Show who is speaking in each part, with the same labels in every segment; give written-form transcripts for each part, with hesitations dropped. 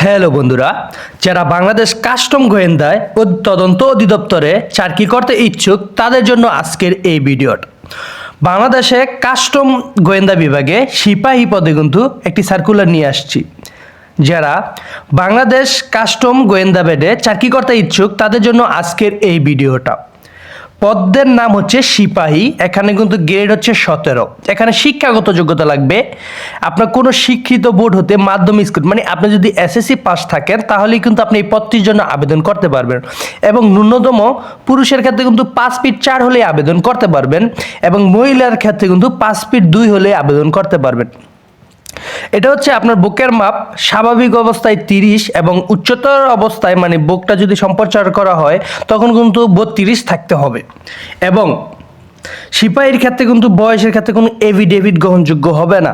Speaker 1: Hello বন্ধুরা, যারা Bangladesh custom গোয়েন্দায় ও তদন্ত অধিদপ্তরে চাকরি করতে ইচ্ছুক তাদের জন্য আজকের এই ভিডিওটা। বাংলাদেশে কাস্টম গোয়েন্দা বিভাগে সিপাহী পদে কিন্তু একটি সার্কুলার নিয়ে আসছি। যারা বাংলাদেশ কাস্টম গোয়েন্দা বেডে চাকরি করতে ইচ্ছুক তাদের জন্য আজকের এই ভিডিওটা। পদের নাম হচ্ছে সিপাহী। এখানে কিন্তু গ্রেড হচ্ছে 17। এখানে শিক্ষাগত যোগ্যতা লাগবে আপনার কোনো শিক্ষিত বোর্ড হতে মাধ্যমিক স্কুল, মানে আপনি যদি এসএসসি পাস থাকেন তাহলেই কিন্তু আপনি এই পদটির জন্য আবেদন করতে পারবেন। এবং ন্যূনতম পুরুষের ক্ষেত্রে কিন্তু 5 ফিট 4 হলে আবেদন করতে পারবেন এবং মহিলার ক্ষেত্রে কিন্তু 5 ফিট 2 হলে আবেদন করতে পারবেন। এটা হচ্ছে আপনার বুকের মাপ স্বাভাবিক অবস্থায় 30 এবং উচ্চতর অবস্থায় মানে বুকটা যদি সম্প্রচার করা হয় তখন কিন্তু 32 থাকতে হবে। এবং সিপাহীর ক্ষেত্রে কিন্তু বয়সের ক্ষেত্রে কোনো এভিডেভিট গ্রহণযোগ্য হবে না।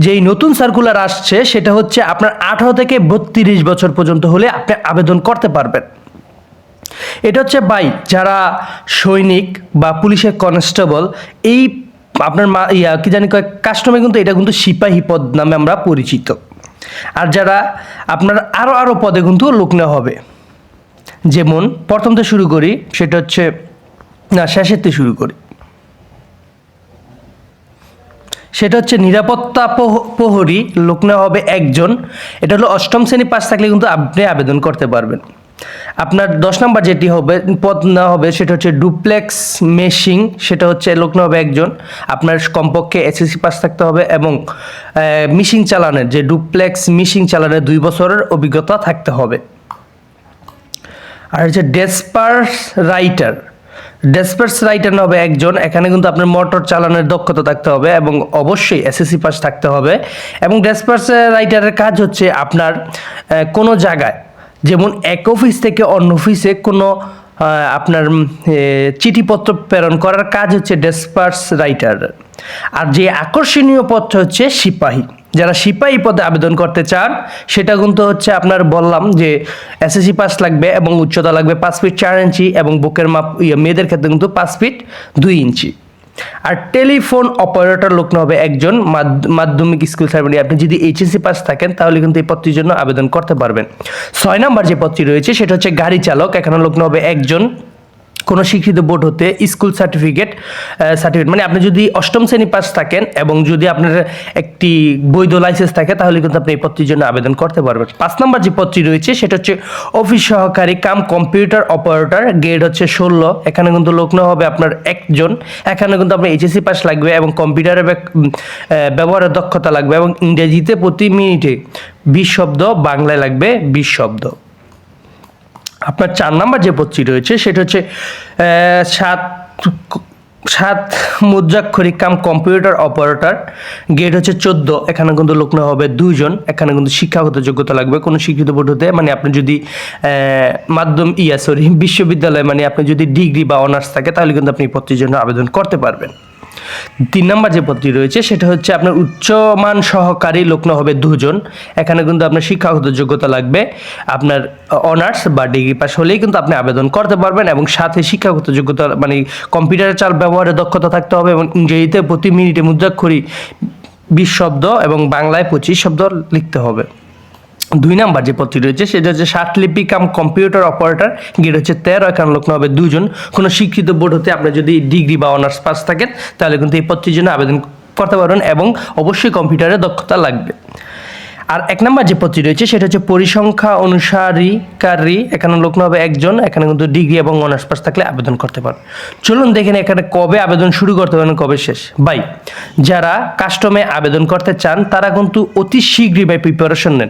Speaker 1: যেই নতুন সার্কুলার আসছে সেটা হচ্ছে আপনার 18 থেকে 32 বছর পর্যন্ত হলে আপনি আবেদন করতে পারবেন। এটা হচ্ছে যারা সৈনিক বা পুলিশের কনস্টেবল এই আপনার কি জানি কাস্টমে কিন্তু এটা কিন্তু সিপাহী পদ নামে আমরা পরিচিত। আর যারা আপনার আরও পদে কিন্তু লোক নেওয়া হবে। যেমন প্রথমতে শুরু করি, সেটা হচ্ছে শেষেরতে শুরু করি, সেটা হচ্ছে নিরাপত্তা প্রহরী লোক নেওয়া হবে 1 জন। এটা হলো 8ম শ্রেণী পাস থাকলে কিন্তু আপনি আবেদন করতে পারবেন। আপনার 10 নম্বর যেটি হবে পদ নেওয়া হবে সেটা হচ্ছে ডুপ্লেক্স মেশিং, সেটা হচ্ছে লোক নেওয়া হবে 1 জন। আপনার কমপক্ষে এসএসসি পাস থাকতে হবে এবং মেশিং চালানোর যে ডুপ্লেক্স মেশিং চালানোর 2 বছরের অভিজ্ঞতা থাকতে হবে। আর হচ্ছে ডেসপার্স রাইটার হবে 1 জন। এখানে কিন্তু আপনার মোটর চালানোর দক্ষতা থাকতে হবে এবং অবশ্যই এসএসসি পাস থাকতে হবে। এবং ডেসপার্স রাইটারের কাজ হচ্ছে আপনার কোনো জায়গায়, যেমন এক অফিস থেকে অন্য অফিসে কোনো আপনার চিঠিপত্র প্রেরণ করার কাজ হচ্ছে ডেসপার্স রাইটার। আর যে আকর্ষণীয় পদটা হচ্ছে সিপাহী। যারা সিপাহী পদে আবেদন করতে চান সেটা কিন্তু হচ্ছে আপনার বললাম যে এসএসসি পাস লাগবে এবং উচ্চতা লাগবে 5 ফিট 4 ইঞ্চি এবং বুকের মাপ মেয়েদের ক্ষেত্রে কিন্তু 5 ফিট 2 ইঞ্চি। আর টেলিফোন অপারেটর লোক নেওয়া হবে 1 জন, মাধ্যমিক স্কুল সার্টিফিকেট। আপনি যদি এইচএসসি পাস থাকেন তাহলে কিন্তু এই পদটির জন্য আবেদন করতে পারবেন। 6 নম্বর যে পদটি রয়েছে সেটা হচ্ছে গাড়ি চালক। এখানে লোক নেওয়া হবে 1 জন, কোনো শিক্ষিত বোর্ড হতে স্কুল সার্টিফিকেট মানে আপনি যদি 8ম শ্রেণী পাস থাকেন এবং যদি আপনার একটি বৈধ লাইসেন্স থাকে তাহলে কিন্তু আপনি এই পদটির জন্য আবেদন করতে পারবেন। 5 নম্বর যে পদটি রয়েছে সেটা হচ্ছে অফিস সহকারী কাম কম্পিউটার অপারেটর, গ্রেড হচ্ছে 16। এখানে কিন্তু লোক নেওয়া হবে আপনার 1 জন। এখানে কিন্তু আপনার এইচএসসি পাস লাগবে এবং কম্পিউটারের ব্যবহারের দক্ষতা লাগবে এবং ইংরেজিতে প্রতি মিনিটে 20 শব্দ, বাংলায় লাগবে 20 শব্দ। আপনার 4 নম্বর যে পদটি রয়েছে সেটা হচ্ছে সাত মুদ্রাক্ষরিক কাম কম্পিউটার অপারেটর, গ্রেড হচ্ছে 14। এখানে কিন্তু লোক নেওয়া হবে 2 জন। এখানে কিন্তু শিক্ষাগত যোগ্যতা লাগবে কোনো শিক্ষিত বোর্ড হতে, মানে আপনি যদি বিশ্ববিদ্যালয়, মানে আপনি যদি ডিগ্রি বা অনার্স থাকে তাহলে কিন্তু আপনি এই পদটির জন্য আবেদন করতে পারবেন। 3 নম্বর যে পদটি রয়েছে সেটা হচ্ছে আপনার উচ্চমান সহকারী লোক নেওয়া হবে 2 জন। এখানে কিন্তু আপনার শিক্ষাগত যোগ্যতা লাগবে আপনার অনার্স বা ডিগ্রি পাস হলেই কিন্তু আপনি আবেদন করতে পারবেন এবং সাথে শিক্ষাগত যোগ্যতা মানে কম্পিউটারের চাল ব্যবহারের দক্ষতা থাকতে হবে এবং ইংরেজিতে প্রতি মিনিটে মুদ্রাক্ষরী 20 শব্দ এবং বাংলায় 25 শব্দ লিখতে হবে। 2 নম্বর যে পদটি রয়েছে সেটা হচ্ছে সাতলিপি কাম কম্পিউটার অপারেটর, গ্রেড হচ্ছে 13। এখানে লোক নেওয়া হবে 2 জন। কোনো শিক্ষিত বোর্ড হতে আপনি যদি ডিগ্রি বা অনার্স পাস থাকেন তাহলে কিন্তু এই পদটির জন্য আবেদন করতে পারবেন এবং অবশ্যই কম্পিউটারের দক্ষতা লাগবে। আর 1 নম্বর যে পদটি রয়েছে সেটা হচ্ছে পরিসংখ্যা অনুসারী, এখানে লোক নেওয়া হবে 1 জন। এখানে কিন্তু ডিগ্রি এবং অনার্স পাস থাকলে আবেদন করতে পারেন। চলুন দেখেন এখানে কবে আবেদন শুরু করতে পারেন, কবে শেষ। যারা কাস্টমে আবেদন করতে চান তারা কিন্তু অতি শীঘ্রই প্রিপারেশন নেন।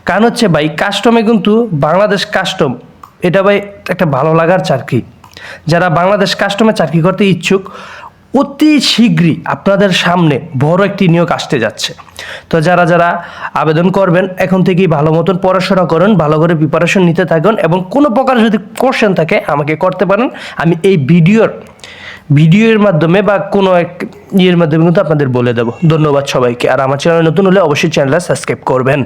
Speaker 1: কারণ হচ্ছে কাস্টমে কিন্তু বাংলাদেশ কাস্টম এটা একটা ভালো লাগার চাকরি। যারা বাংলাদেশ কাস্টমে চাকরি করতে ইচ্ছুক অতি শীঘ্রই আপনাদের সামনে বড় একটি নিয়োগ আসতে যাচ্ছে। তো যারা আবেদন করবেন এখন থেকেই ভালো মতন পড়াশোনা করুন, ভালো করে প্রিপারেশন নিতে থাকুন এবং কোনো প্রকার যদি কোশ্চেন থাকে আমাকে করতে পারেন। আমি এই ভিডিওর মাধ্যমে বা কোনো এক মাধ্যমে কিন্তু আপনাদের বলে দেবো। ধন্যবাদ সবাইকে। আর আমার চ্যানেল নতুন হলে অবশ্যই চ্যানেলটা সাবস্ক্রাইব করবেন।